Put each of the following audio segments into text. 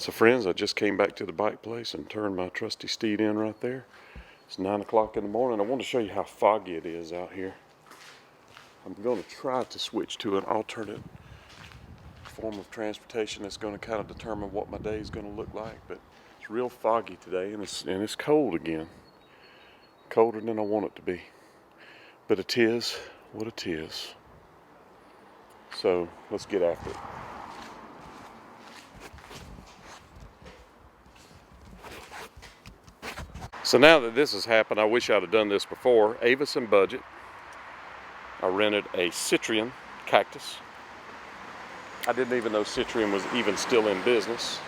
So friends, I just came back to the bike place and turned my trusty steed in right there. It's 9 o'clock in the morning. I want to show you how foggy it is out here. I'm going to try to switch to an alternate form of transportation that's going to kind of determine what my day is going to look like. But it's real foggy today, and it's cold again. Colder than I want it to be. But it is what it is. So let's get after it. So now that this has happened, I wish I'd have done this before. Avis and budget. I rented a Citroen Cactus. I didn't even know Citroen was even still in business,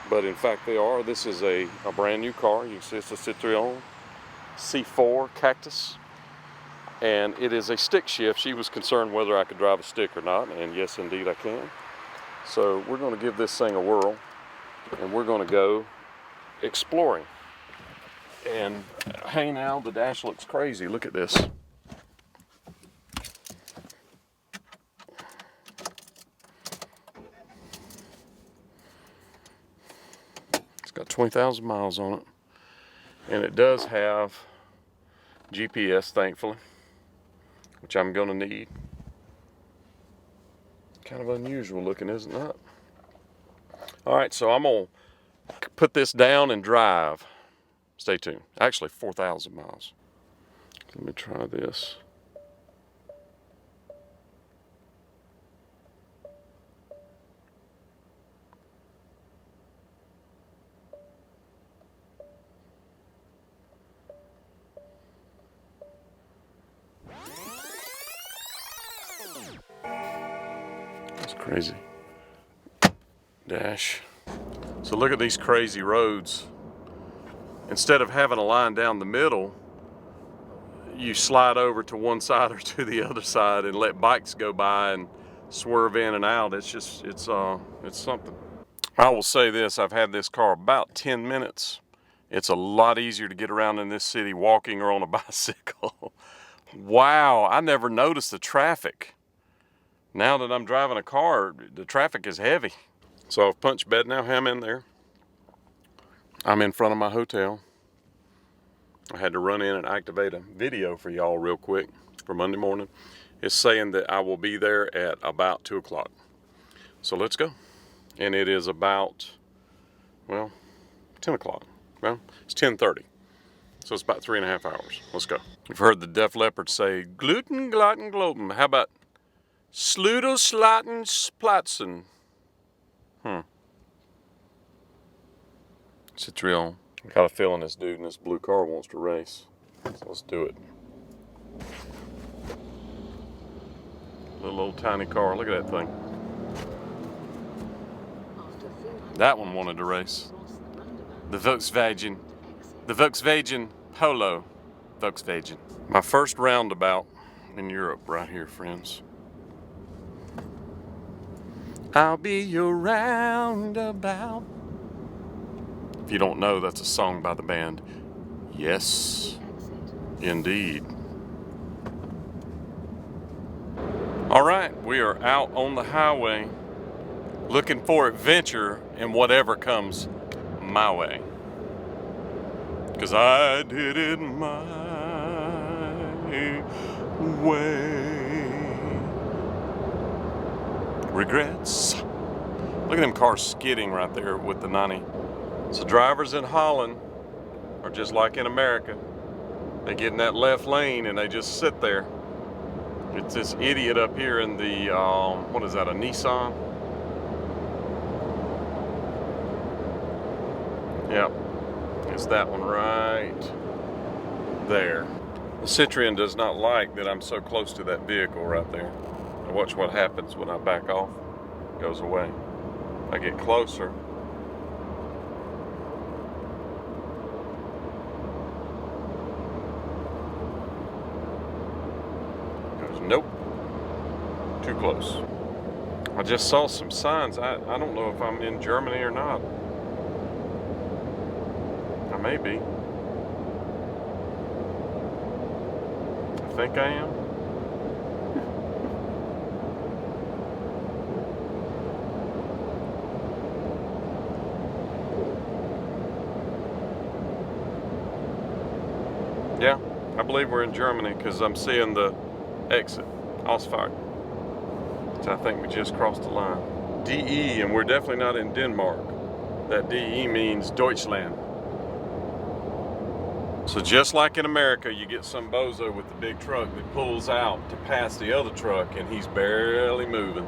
but in fact they are. This is a brand new car. You can see it's a Citroen C4 Cactus, and it is a stick shift. She was concerned whether I could drive a stick or not, and yes indeed I can. So we're going to give this thing a whirl, and we're going to go exploring. And hey now, the dash looks crazy. Look at this. It's got 20,000 miles on it. And it does have GPS, thankfully, which I'm going to need. Kind of unusual looking, isn't it? All right, so I'm going to put this down and drive. Stay tuned. Actually, 4,000 miles. Let me try this. That's crazy. Dash. So look at these crazy roads. Instead of having a line down the middle, you slide over to one side or to the other side and let bikes go by and swerve in and out. It's just, it's something. I will say this, I've had this car about 10 minutes. It's a lot easier to get around in this city walking or on a bicycle. Wow, I never noticed the traffic. Now that I'm driving a car, the traffic is heavy. So I've punched bed now. I'm in there. I'm in front of my hotel. I had to run in and activate a video for y'all real quick for Monday morning. It's saying that I will be there at about 2 o'clock. So let's go. And it is about, well, 10 o'clock. Well, it's 10:30. So it's about 3.5 hours. Let's go. You've heard the Def Leppard say, gluten, glotten, gloten. How about sludel, slatten, splatzen? Citroen. I got a feeling this dude in this blue car wants to race. So let's do it. Little old tiny car. Look at that thing. That one wanted to race. The Volkswagen. The Volkswagen Polo. Volkswagen. My first roundabout in Europe right here, friends. I'll be your roundabout. If you don't know, that's a song by the band Yes, Indeed. All right, we are out on the highway looking for adventure and whatever comes my way. Because I did it my way. Regrets. Look at them cars skidding right there with the 90. So drivers in Holland are just like in America. They get in that left lane and they just sit there. It's this idiot up here in the, what is that, a Nissan? Yep, it's that one right there. The Citroen does not like that I'm so close to that vehicle right there. Now watch what happens when I back off. It goes away. If I get closer, nope, too close. I just saw some signs. I don't know if I'm in Germany or not. I may be. I think I am. I believe we're in Germany because I'm seeing the exit, Ausfahrt. So I think we just crossed the line. DE, and we're definitely not in Denmark. That DE means Deutschland. So just like in America, you get some bozo with the big truck that pulls out to pass the other truck, and he's barely moving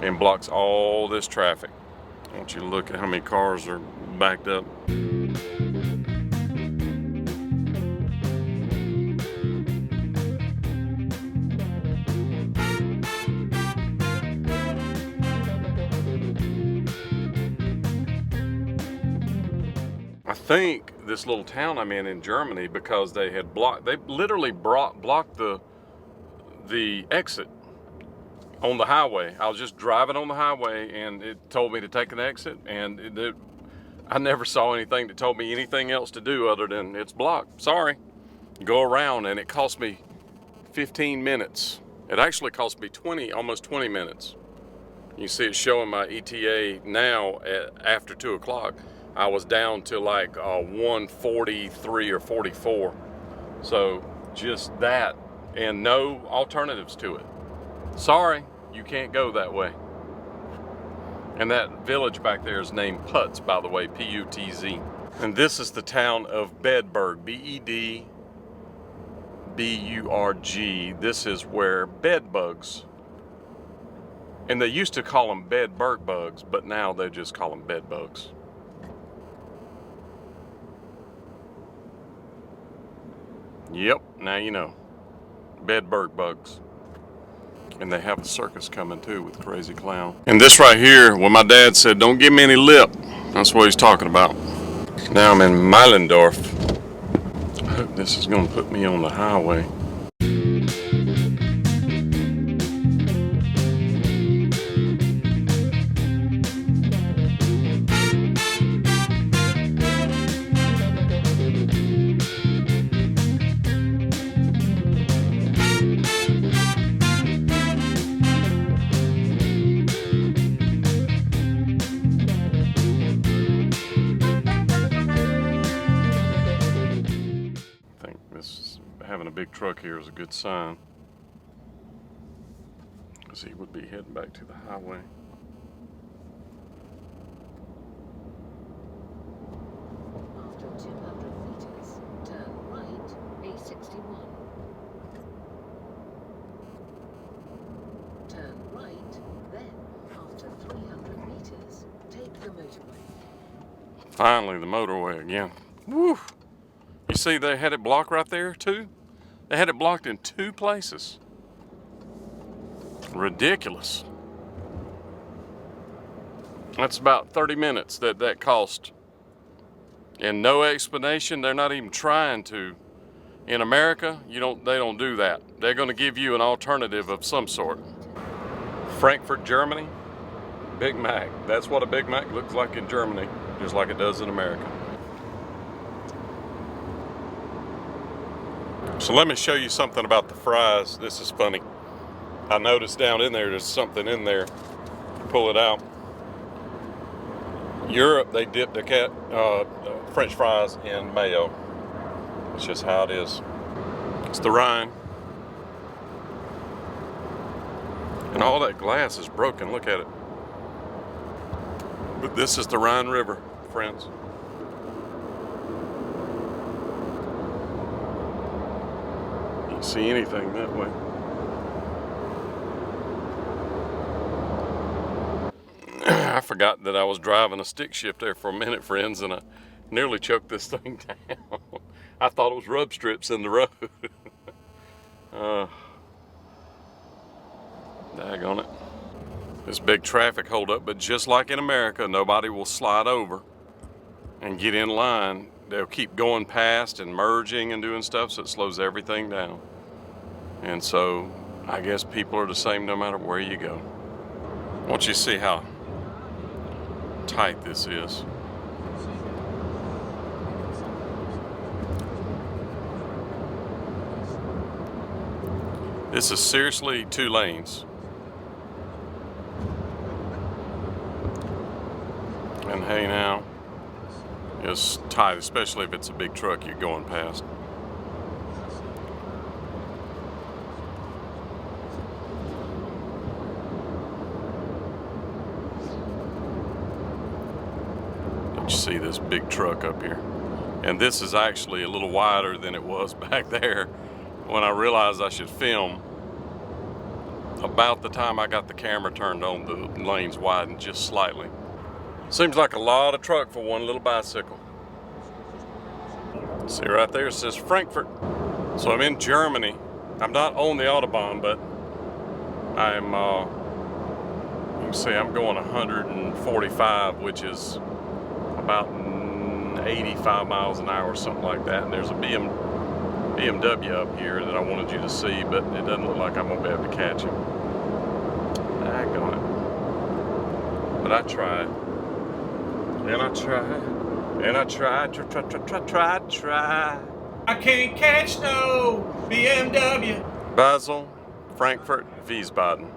and blocks all this traffic. I want you to look at how many cars are backed up. I think this little town I'm in Germany, because they had they literally blocked the exit on the highway. I was just driving on the highway and it told me to take an exit, and I never saw anything that told me anything else to do other than it's blocked. Sorry. Go around, and it cost me 15 minutes. It actually cost me almost 20 minutes. You see it showing my ETA now after 2 o'clock. I was down to like 1:43 or 44. So just that, and no alternatives to it. Sorry, you can't go that way. And that village back there is named Putz, by the way, P-U-T-Z. And this is the town of Bedburg, B-E-D-B-U-R-G. This is where bed bugs, and they used to call them Bedburg bugs, but now they just call them bed bugs. Yep, now you know. Bedburg bugs. And they have a circus coming too with Crazy Clown. And this right here, when my dad said, don't give me any lip, that's what he's talking about. Now I'm in Meilendorf. I hope this is going to put me on the highway. Having a big truck here is a good sign, because he would be heading back to the highway. After 200 meters, turn right, A61. Turn right, then after 300 meters, take the motorway. Finally, the motorway again. Woo! You see they had it blocked right there too? They had it blocked in 2 places. Ridiculous. That's about 30 minutes that cost. And no explanation. They're not even trying to. In America, they don't do that. They're going to give you an alternative of some sort. Frankfurt, Germany, Big Mac. That's what a Big Mac looks like in Germany, just like it does in America. So let me show you something about the fries. This is funny. I noticed down in there's something in there. Pull it out. Europe, they dip the French fries in mayo. It's just how it is. It's the Rhine. And all that glass is broken. Look at it. But this is the Rhine River, friends. See anything that way. I forgot that I was driving a stick shift there for a minute, friends, and I nearly choked this thing down. I thought it was rub strips in the road. Daggone it. This big traffic holdup, but just like in America, nobody will slide over and get in line. They'll keep going past and merging and doing stuff, so it slows everything down. And so I guess people are the same no matter where you go. I want you to see how tight this is. This is seriously 2 lanes. And hey now, it's tight, especially if it's a big truck you're going past. You see this big truck up here. And this is actually a little wider than it was back there when I realized I should film. About the time I got the camera turned on, the lanes widened just slightly. Seems like a lot of truck for one little bicycle. See right there, it says Frankfurt. So I'm in Germany. I'm not on the Autobahn, but I'm, you can see I'm going 145, which is about 85 miles an hour or something like that. And there's a BMW up here that I wanted you to see, but it doesn't look like I'm gonna be able to catch him. Daggone it. But I tried. And I tried. And I tried. I can't catch no BMW. Basel, Frankfurt, Wiesbaden.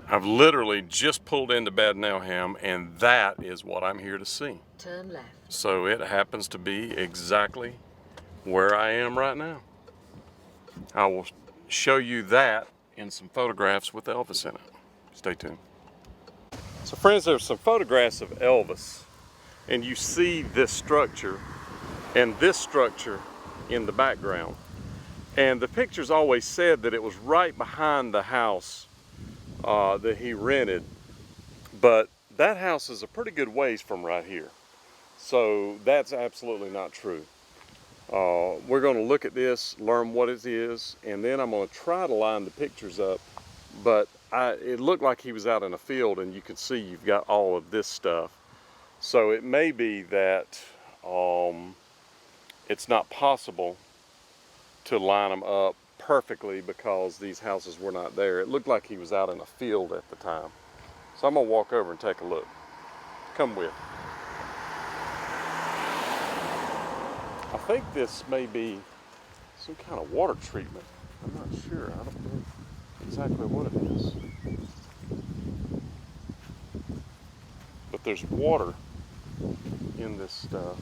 I've literally just pulled into Bad Nauheim, and that is what I'm here to see. Turn left. So it happens to be exactly where I am right now. I will show you that in some photographs with Elvis in it. Stay tuned. So friends, there's some photographs of Elvis, and you see this structure and this structure in the background. And the pictures always said that it was right behind the house that he rented, but that house is a pretty good ways from right here. So that's absolutely not true. We're going to look at this, learn what it is, and then I'm going to try to line the pictures up. But it looked like he was out in a field, and you can see you've got all of this stuff. So it may be that it's not possible to line them up perfectly because these houses were not there. It looked like he was out in a field at the time. So I'm going to walk over and take a look. Come with. I think this may be some kind of water treatment. I'm not sure. I don't know exactly what it is. But there's water in this stuff.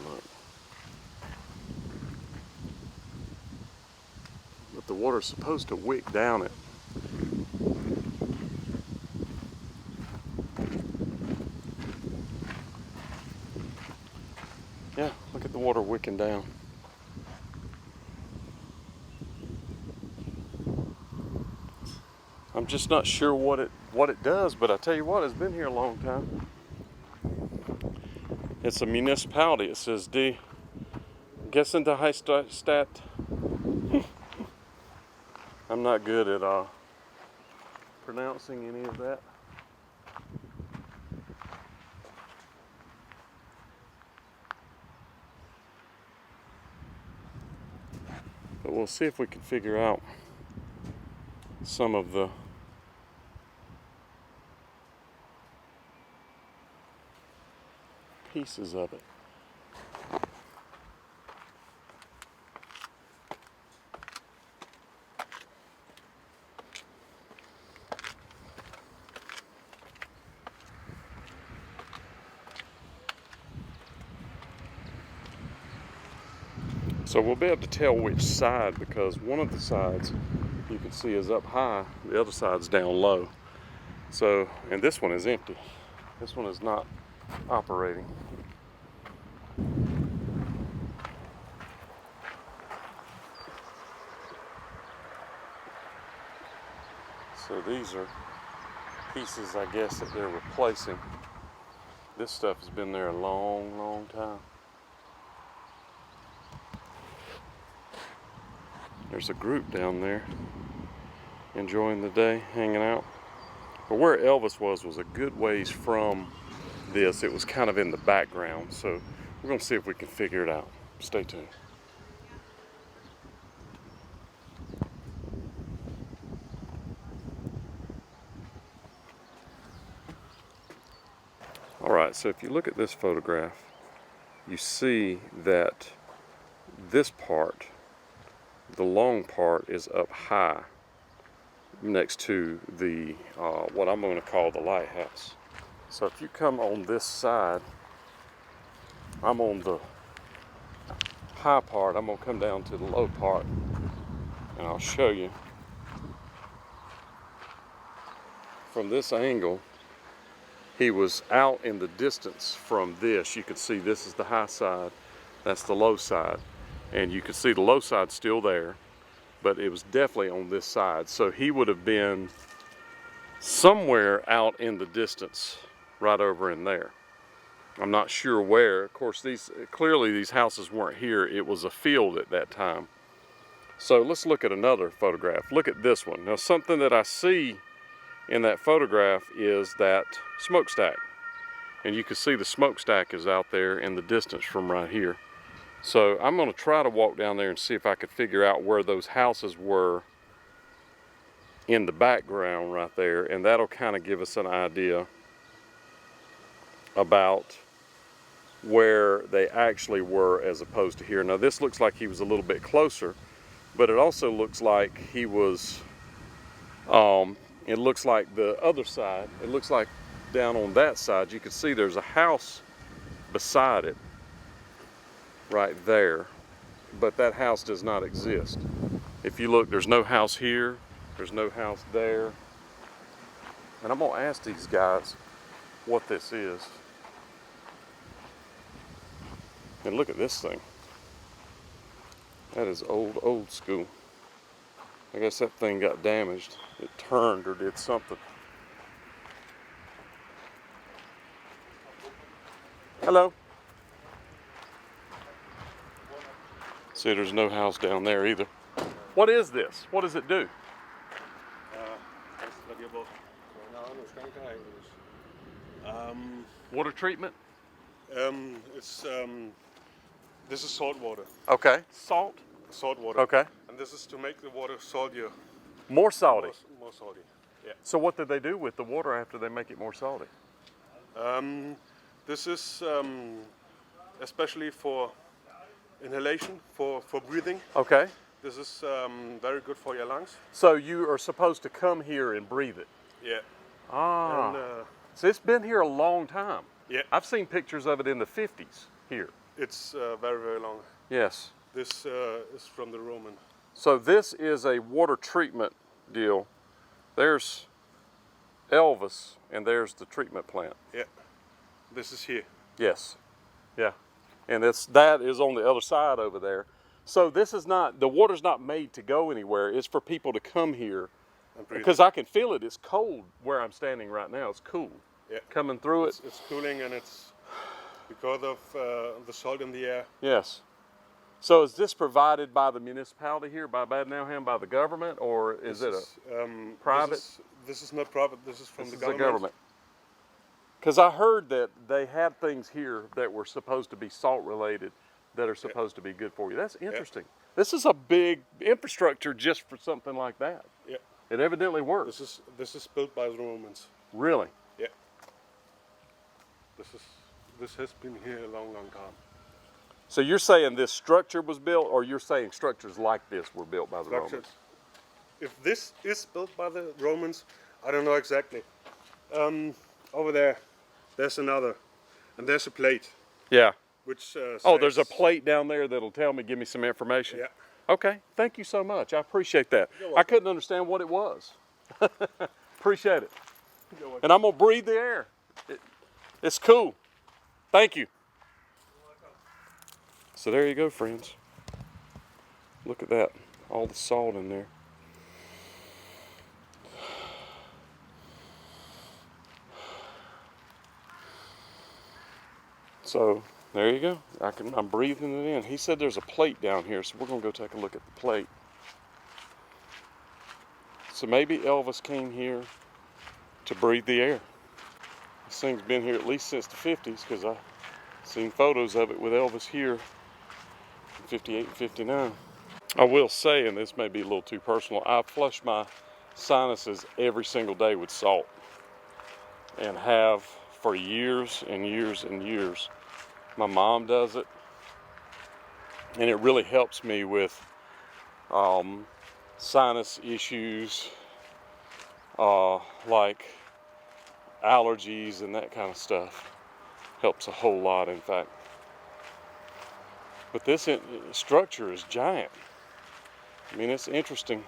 Look. But the water's supposed to wick down it. Yeah, look at the water wicking down. I'm just not sure what it does, but I tell you what, it's been here a long time. It's a municipality. It says Die Gesundheitsstadt. I'm not good at pronouncing any of that. But we'll see if we can figure out some of the pieces of it. So we'll be able to tell which side, because one of the sides you can see is up high, the other side's down low. So, and this one is empty. This one is not operating. So these are pieces, I guess, that they're replacing. This stuff has been there a long, long time. There's a group down there enjoying the day, hanging out. But where Elvis was a good ways from this. It was kind of in the background. So we're going to see if we can figure it out. Stay tuned. Alright, so if you look at this photograph, you see that this part, the long part, is up high next to the what I'm going to call the lighthouse. So if you come on this side, I'm on the high part. I'm gonna come down to the low part and I'll show you. From this angle, he was out in the distance from this. You could see this is the high side, that's the low side. And you could see the low side still there, but it was definitely on this side. So he would have been somewhere out in the distance, right over in there. I'm not sure where. Of course, clearly these houses weren't here. It was a field at that time. So let's look at another photograph. Look at this one. Now, something that I see in that photograph is that smokestack. And you can see the smokestack is out there in the distance from right here. So I'm going to try to walk down there and see if I could figure out where those houses were in the background right there, and that'll kind of give us an idea about where they actually were as opposed to here. Now this looks like he was a little bit closer, but it also looks like he was, it looks like the other side, it looks like down on that side, you can see there's a house beside it right there, but that house does not exist. If you look, there's no house here, there's no house there. And I'm gonna ask these guys what this is. And look at this thing. That is old school. I guess that thing got damaged. It turned or did something. Hello. See, there's no house down there either. What is this? What does it do? Water treatment? This is salt water. Okay. Salt? Salt water. Okay. And this is to make the water saltier. More salty? More salty, yeah. So what did they do with the water after they make it more salty? This is especially for inhalation, for breathing. Okay. This is very good for your lungs. So you are supposed to come here and breathe it? Yeah. Ah. And, so it's been here a long time. yeah. I've seen pictures of it in the 50s here. It's very, very long. Yes. This is from the Roman. So this is a water treatment deal. There's Elvis and there's the treatment plant. Yeah. This is here. Yes. Yeah. And that is on the other side over there. So this is not, the water's not made to go anywhere. It's for people to come here. Because I can feel it. It's cold where I'm standing right now. It's cool. Yeah. Coming through it. It's cooling, and it's because of the salt in the air. Yes. So is this provided by the municipality here, by Bad Nauheim, by the government, or is it a private? This is not private. This is from This the is the government. Because I heard that they had things here that were supposed to be salt related that are supposed to be good for you. That's interesting. This is a big infrastructure just for something like that. Yeah. It evidently works. This is built by the Romans. Really? Yeah. This has been here a long, long time. So you're saying this structure was built, or you're saying structures like this were built by the Romans? If this is built by the Romans, I don't know exactly. Over there, there's another, and there's a plate. Yeah. Which oh, there's a plate down there that'll tell me, give me some information. Yeah. Okay, thank you so much. I appreciate that. I couldn't understand what it was. Appreciate it. And I'm gonna breathe the air. It's cool. Thank you. So there you go, friends. Look at that, all the salt in there. So there you go. I'm breathing it in. He said there's a plate down here, so we're gonna go take a look at the plate. So maybe Elvis came here to breathe the air. This thing's been here at least since the 50s, because I've seen photos of it with Elvis here in 58 and 59. I will say, and this may be a little too personal, I flush my sinuses every single day with salt, and have for years and years and years. My mom does it, and it really helps me with sinus issues, like allergies and that kind of stuff. Helps a whole lot, in fact. But this structure is giant. I mean, it's interesting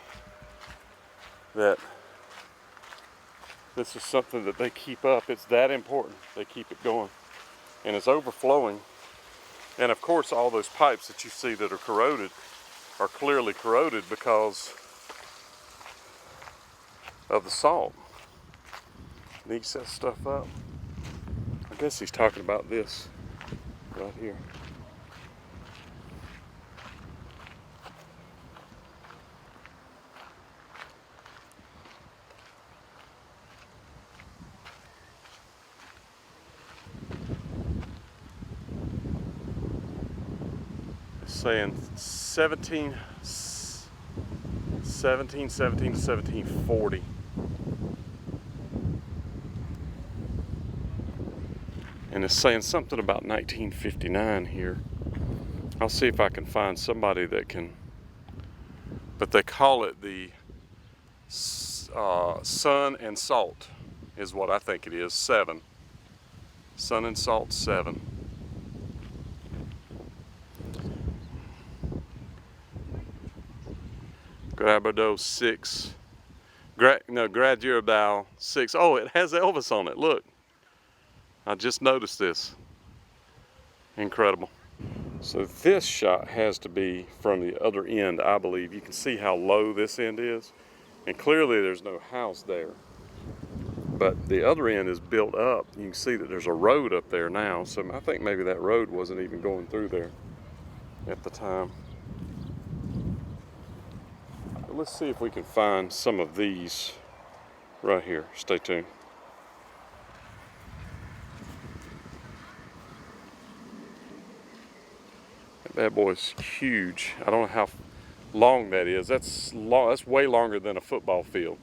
that this is something that they keep up. It's that important. They keep it going. And it's overflowing. And of course, all those pipes that you see that are corroded are clearly corroded because of the salt. And he sets stuff up. I guess he's talking about this right here. Saying 1717 to 1740. And it's saying something about 1959 here. I'll see if I can find somebody that can, but they call it the Sun and Salt is what I think it is, 7. Sun and Salt 7. Grabado 6. Gradurabal 6. Oh, it has Elvis on it. Look. I just noticed this. Incredible. So this shot has to be from the other end, I believe. You can see how low this end is. And clearly there's no house there. But the other end is built up. You can see that there's a road up there now. So I think maybe that road wasn't even going through there at the time. Let's see if we can find some of these right here. Stay tuned. That bad boy's huge. I don't know how long that is. That's long. That's way longer than a football field,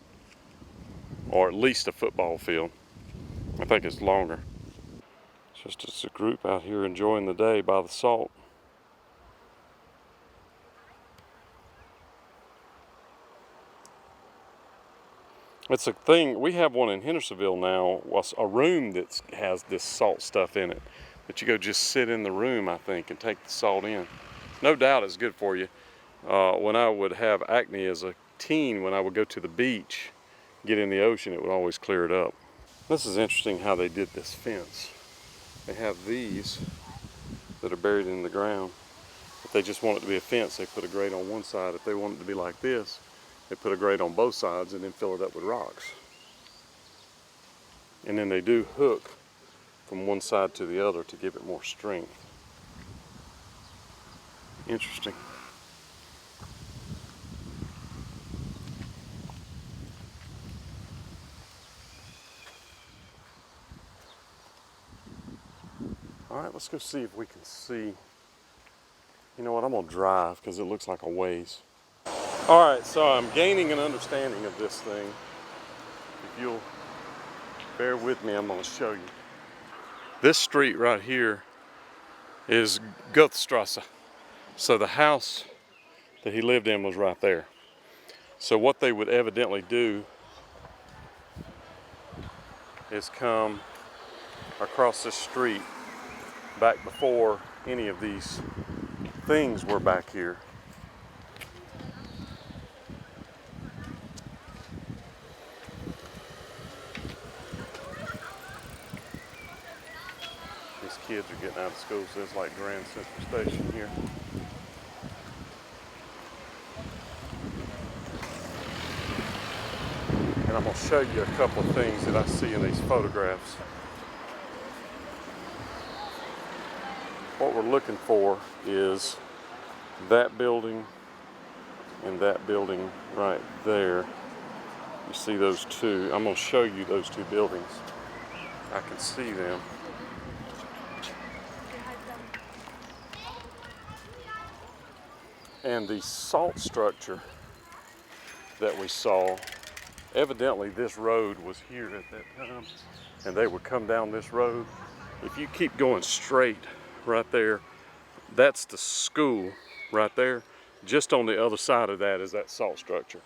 or at least a football field. I think it's longer. It's just a group out here enjoying the day by the salt. It's a thing, we have one in Hendersonville now, a room that has this salt stuff in it. That you go just sit in the room, I think, and take the salt in. No doubt it's good for you. When I would have acne as a teen, when I would go to the beach, get in the ocean, it would always clear it up. This is interesting how they did this fence. They have these that are buried in the ground. If they just want it to be a fence, they put a grate on one side. If they want it to be like this, they put a grate on both sides and then fill it up with rocks. And then they do hook from one side to the other to give it more strength. Interesting. All right, let's go see if we can see. You know what, I'm gonna drive because it looks like a ways. All right, so I'm gaining an understanding of this thing. If you'll bear with me, I'm gonna show you. This street right here is Guthstrasse. So the house that he lived in was right there. So what they would evidently do is come across this street back before any of these things were back here. These kids are getting out of school, so it's like Grand Central Station here. And I'm going to show you a couple of things that I see in these photographs. What we're looking for is that building and that building right there. You see those two. I'm going to show you those two buildings. I can see them. And the salt structure that we saw, evidently this road was here at that time, and they would come down this road. If you keep going straight right there, that's the school right there. Just on the other side of that is that salt structure.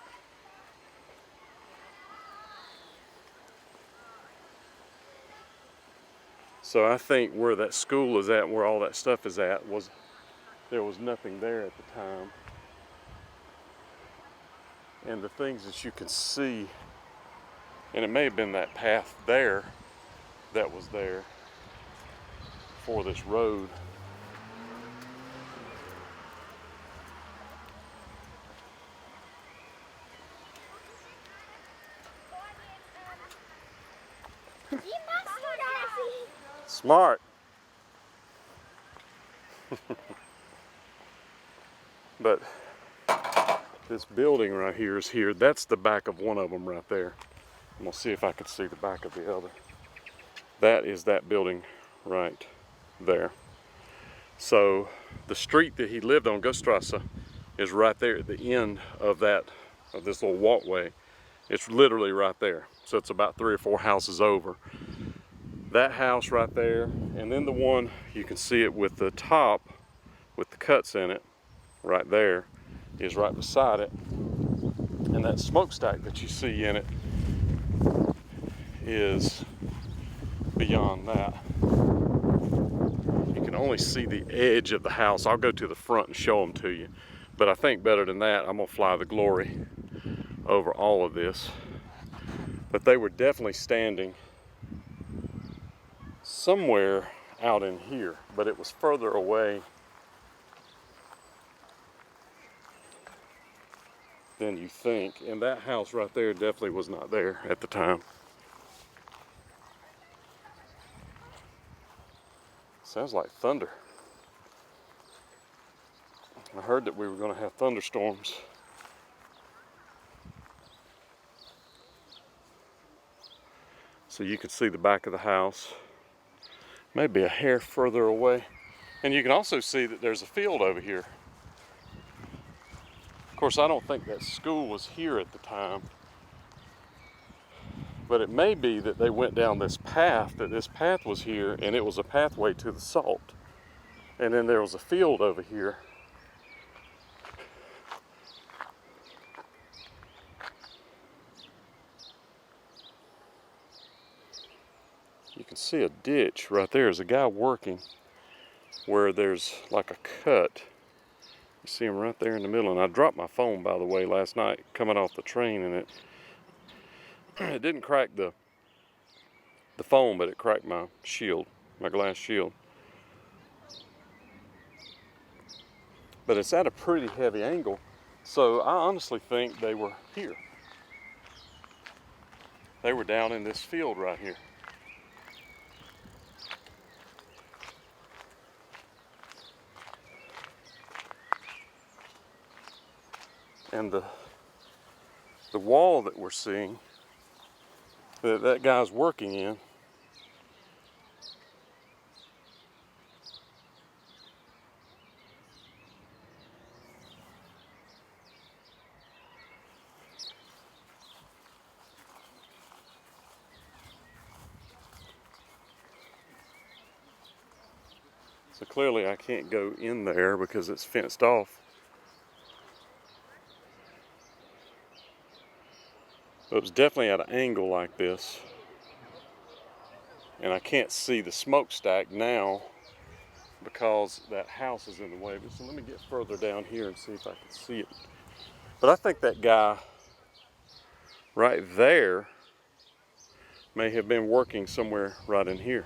So I think where that school is at, where all that stuff is at, was there was nothing there at the time. And the things that you can see, and it may have been that path there that was there for this road. Smart. But this building right here is here. That's the back of one of them right there. I'm gonna see if I can see the back of the other. That is that building right there. So the street that he lived on, Goststrasse, is right there at the end of this little walkway. It's literally right there. So it's about 3 or 4 houses over. That house right there, and then the one, you can see it with the top, with the cuts in it, right there, is right beside it. And that smokestack that you see in it is beyond that. You can only see the edge of the house. I'll go to the front and show them to you. But I think better than that, I'm gonna fly the Glory over all of this. But they were definitely standing somewhere out in here, but it was further away than you think. And that house right there definitely was not there at the time. Sounds like thunder. I heard that we were going to have thunderstorms. So you can see the back of the house, maybe a hair further away. And you can also see that there's a field over here. Of course, I don't think that school was here at the time, but it may be that they went down this path, that this path was here, and it was a pathway to the salt. And then there was a field over here. You can see a ditch right there. There's a guy working where there's like a cut. You see him right there in the middle. And I dropped my phone, by the way, last night coming off the train, and it didn't crack the phone, but it cracked my shield, my glass shield. But it's at a pretty heavy angle, so I honestly think they were here. They were down in this field right here. And the wall that we're seeing, that guy's working in, so clearly I can't go in there because it's fenced off. But it was definitely at an angle like this. And I can't see the smokestack now because that house is in the way. So let me get further down here and see if I can see it. But I think that guy right there may have been working somewhere right in here.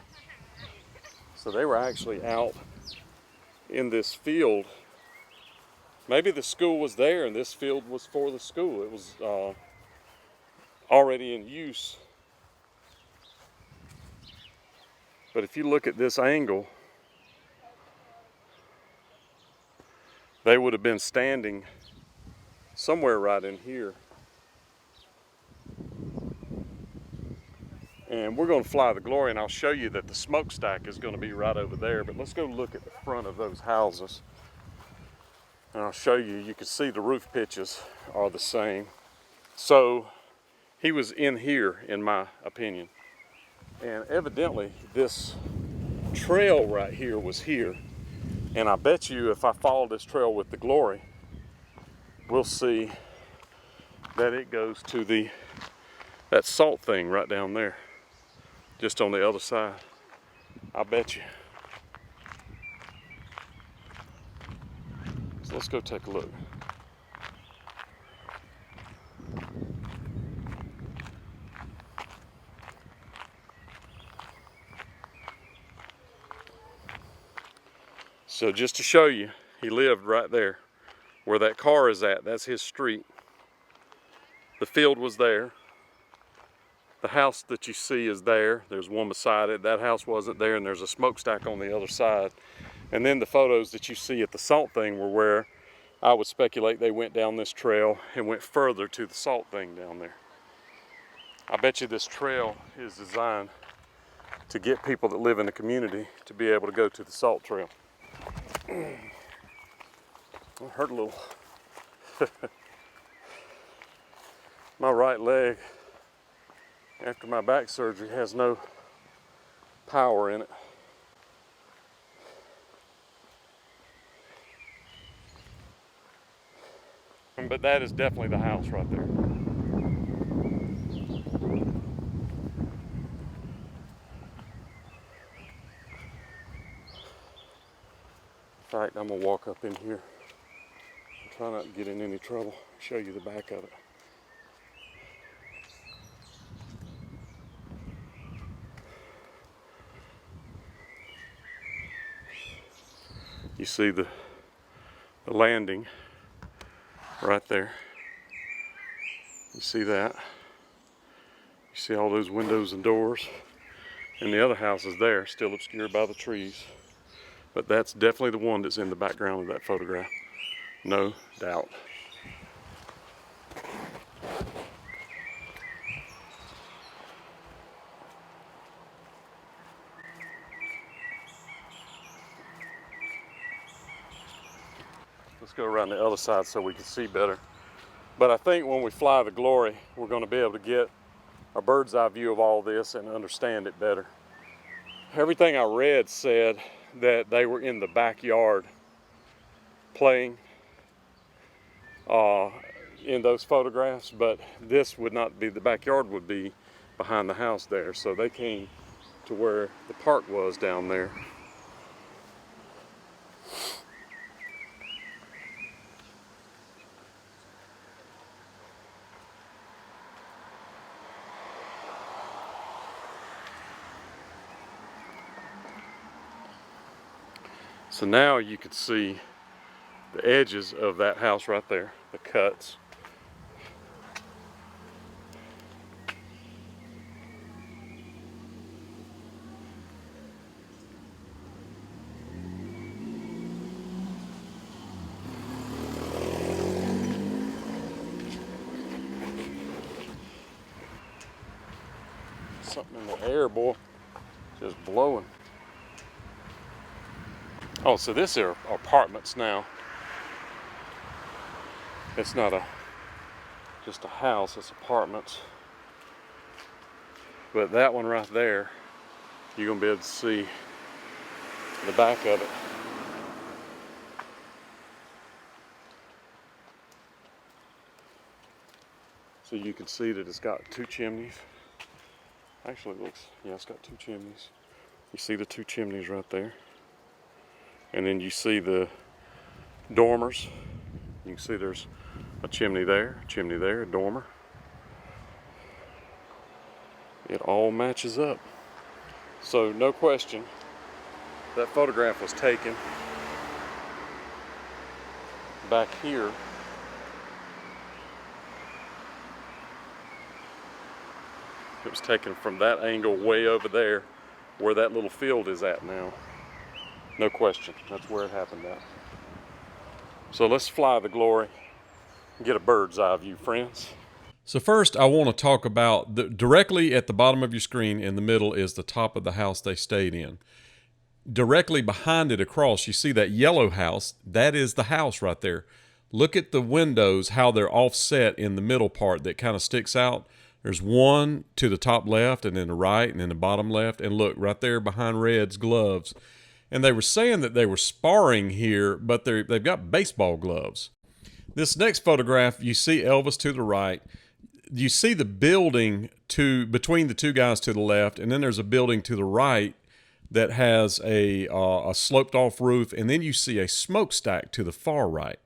So they were actually out in this field. Maybe the school was there and this field was for the school. It was already in use. But if you look at this angle, they would have been standing somewhere right in here. And we're going to fly the Glory, and I'll show you that the smokestack is going to be right over there. But let's go look at the front of those houses. And I'll show you, you can see the roof pitches are the same. So he was in here, in my opinion. And evidently this trail right here was here. And I bet you if I follow this trail with the Glory, we'll see that it goes to that salt thing right down there, just on the other side. I bet you. So let's go take a look. So just to show you, he lived right there. Where that car is at, that's his street. The field was there. The house that you see is there. There's one beside it. That house wasn't there, and there's a smokestack on the other side. And then the photos that you see at the salt thing were where I would speculate they went down this trail and went further to the salt thing down there. I bet you this trail is designed to get people that live in the community to be able to go to the salt trail. It hurt a little. My right leg, after my back surgery, has no power in it. But that is definitely the house right there. In fact, I'm gonna walk up in here. Try not to get in any trouble. Show you the back of it. You see the landing right there. You see that? You see all those windows and doors. And the other house is there, still obscured by the trees. But that's definitely the one that's in the background of that photograph. No doubt. Let's go around the other side so we can see better. But I think when we fly the Glory, we're going to be able to get a bird's eye view of all this and understand it better. Everything I read said that they were in the backyard playing in those photographs, but this would not be, the backyard would be behind the house there. So they came to where the park was down there. So now you can see the edges of that house right there, the cuts. Something in the air, boy, just blowing. Oh, so this are apartments now. It's not just a house, it's apartments. But that one right there, you're gonna be able to see the back of it. So you can see that it's got 2 chimneys. Actually, it looks, yeah, it's got 2 chimneys. You see the 2 chimneys right there. And then you see the dormers. You can see there's a chimney there, a dormer. It all matches up. So no question, that photograph was taken back here. It was taken from that angle way over there where that little field is at now. No question, that's where it happened at. So let's fly the Glory and get a bird's eye view, friends. So first I want to talk about, directly at the bottom of your screen in the middle is the top of the house they stayed in. Directly behind it across, you see that yellow house, that is the house right there. Look at the windows, how they're offset in the middle part that kind of sticks out. There's one to the top left and then the right and then the bottom left. And look, right there behind Red's gloves. And they were saying that they were sparring here, but they've got baseball gloves. This next photograph, you see Elvis to the right. You see the building between the 2 guys to the left, and then there's a building to the right that has a sloped off roof, and then you see a smokestack to the far right.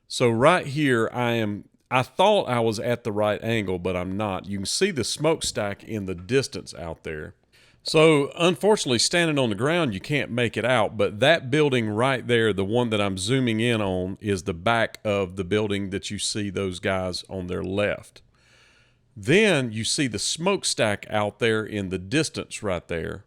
So right here, I thought I was at the right angle, but I'm not. You can see the smokestack in the distance out there. So unfortunately, standing on the ground, you can't make it out, but that building right there, the one that I'm zooming in on, is the back of the building that you see those guys on their left. Then you see the smokestack out there in the distance right there.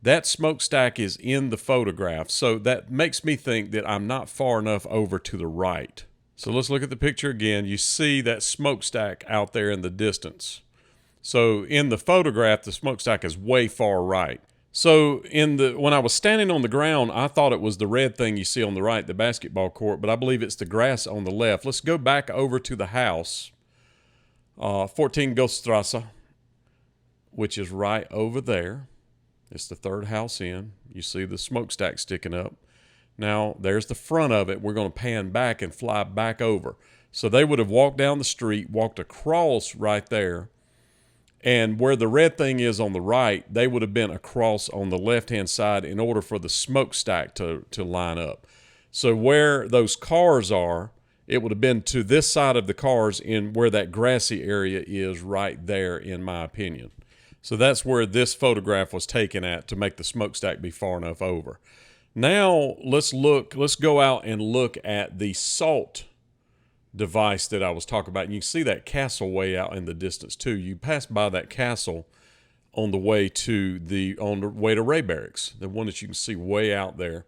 That smokestack is in the photograph, so that makes me think that I'm not far enough over to the right. So let's look at the picture again. You see that smokestack out there in the distance. So in the photograph, the smokestack is way far right. So when I was standing on the ground, I thought it was the red thing you see on the right, the basketball court, but I believe it's the grass on the left. Let's go back over to the house, 14 Goststrasse, which is right over there. It's the third house in. You see the smokestack sticking up. Now, there's the front of it. We're going to pan back and fly back over. So they would have walked down the street, walked across right there, and where the red thing is on the right, they would have been across on the left-hand side in order for the smokestack to line up. So where those cars are, it would have been to this side of the cars in where that grassy area is right there, in my opinion. So that's where this photograph was taken at to make the smokestack be far enough over. Now let's go out and look at the salt device that I was talking about. And you can see that castle way out in the distance too. You pass by that castle on the way to Ray Barracks, the one that you can see way out there.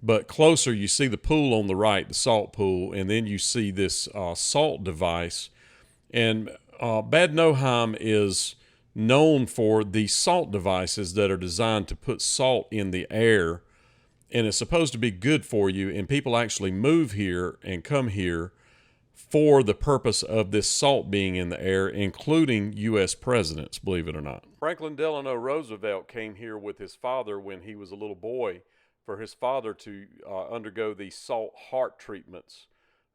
But closer, you see the pool on the right, the salt pool, and then you see this salt device. And Bad Nauheim is known for the salt devices that are designed to put salt in the air, and it's supposed to be good for you. And people actually move here and come here for the purpose of this salt being in the air, including U.S. presidents, believe it or not. Franklin Delano Roosevelt came here with his father when he was a little boy for his father to undergo these salt heart treatments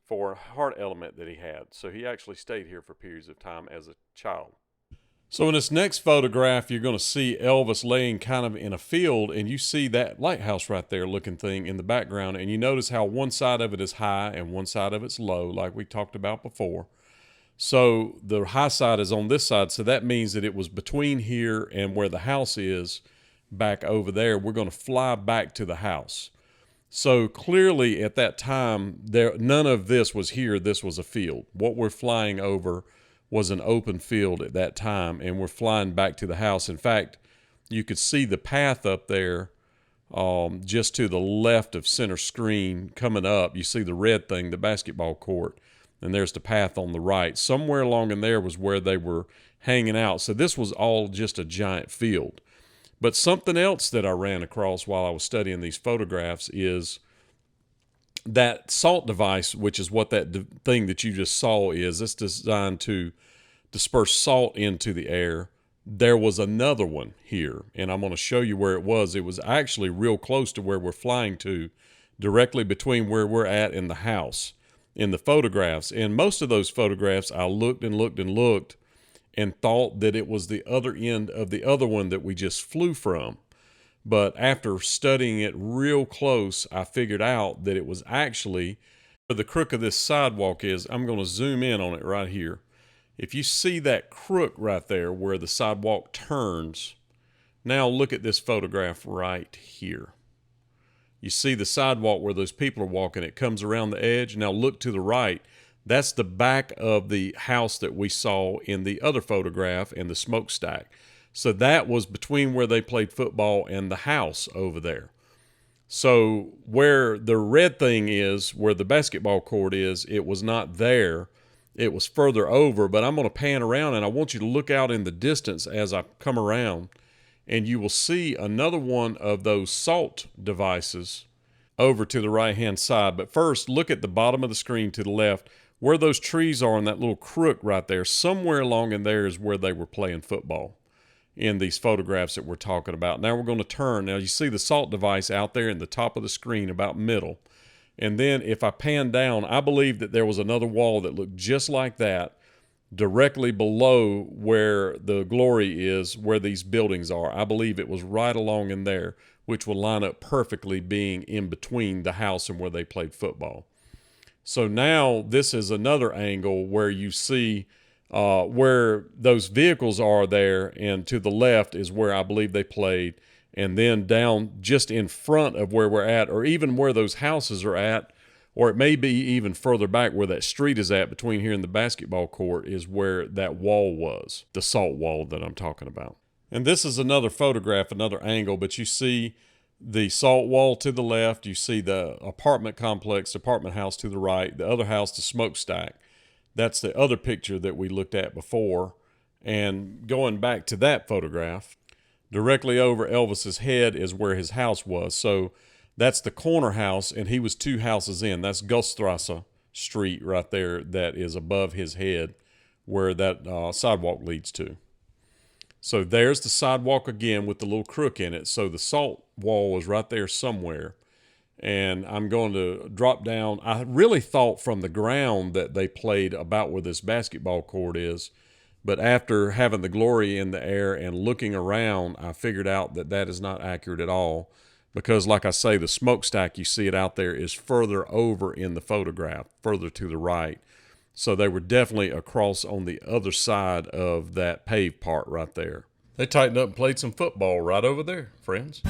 for a heart element that he had. So he actually stayed here for periods of time as a child. So in this next photograph, you're going to see Elvis laying kind of in a field, and you see that lighthouse right there looking thing in the background, and you notice how one side of it is high and one side of it's low, like we talked about before. So the high side is on this side, so that means that it was between here and where the house is back over there. We're going to fly back to the house. So clearly at that time, none of this was here. This was a field. What we're flying over was an open field at that time, and we're flying back to the house. In fact, you could see the path up there just to the left of center screen coming up. You see the red thing, the basketball court, and there's the path on the right. Somewhere along in there was where they were hanging out. So this was all just a giant field. But something else that I ran across while I was studying these photographs is that salt device, which is what that thing that you just saw is. It's designed to disperse salt into the air. There was another one here, and I'm going to show you where it was. It was actually real close to where we're flying to, directly between where we're at in the house in the photographs. And most of those photographs, I looked and looked and looked and thought that it was the other end of the other one that we just flew from. But after studying it real close, I figured out that it was actually where the crook of this sidewalk is. I'm going to zoom in on it right here. If you see that crook right there where the sidewalk turns, now look at this photograph right here. You see the sidewalk where those people are walking. It comes around the edge. Now look to the right. That's the back of the house that we saw in the other photograph and the smokestack. So that was between where they played football and the house over there. So where the red thing is, where the basketball court is, it was not there. It was further over, but I'm going to pan around, and I want you to look out in the distance as I come around, and you will see another one of those salt devices over to the right-hand side. But first, look at the bottom of the screen to the left. Where those trees are in that little crook right there, somewhere along in there is where they were playing football in these photographs that we're talking about. Now we're going to turn. Now you see the salt device out there in the top of the screen about middle. And then if I pan down, I believe that there was another wall that looked just like that directly below where the glory is, where these buildings are. I believe it was right along in there, which will line up perfectly being in between the house and where they played football. So now this is another angle where you see where those vehicles are there, and to the left is where I believe they played. And then down just in front of where we're at, or even where those houses are at, or it may be even further back where that street is at between here and the basketball court, is where that wall was, the salt wall that I'm talking about. And this is another photograph, another angle, but you see the salt wall to the left, you see the apartment complex, apartment house to the right, the other house, the smokestack. That's the other picture that we looked at before. And going back to that photograph, directly over Elvis's head is where his house was. So that's the corner house, and he was 2 houses in. That's Gulfstrasse Street right there that is above his head where that sidewalk leads to. So there's the sidewalk again with the little crook in it. So the salt wall is right there somewhere. And I'm going to drop down. I really thought from the ground that they played about where this basketball court is. But after having the glory in the air and looking around, I figured out that that is not accurate at all. Because like I say, the smokestack, you see it out there, is further over in the photograph, further to the right. So they were definitely across on the other side of that paved part right there. They tightened up and played some football right over there, friends.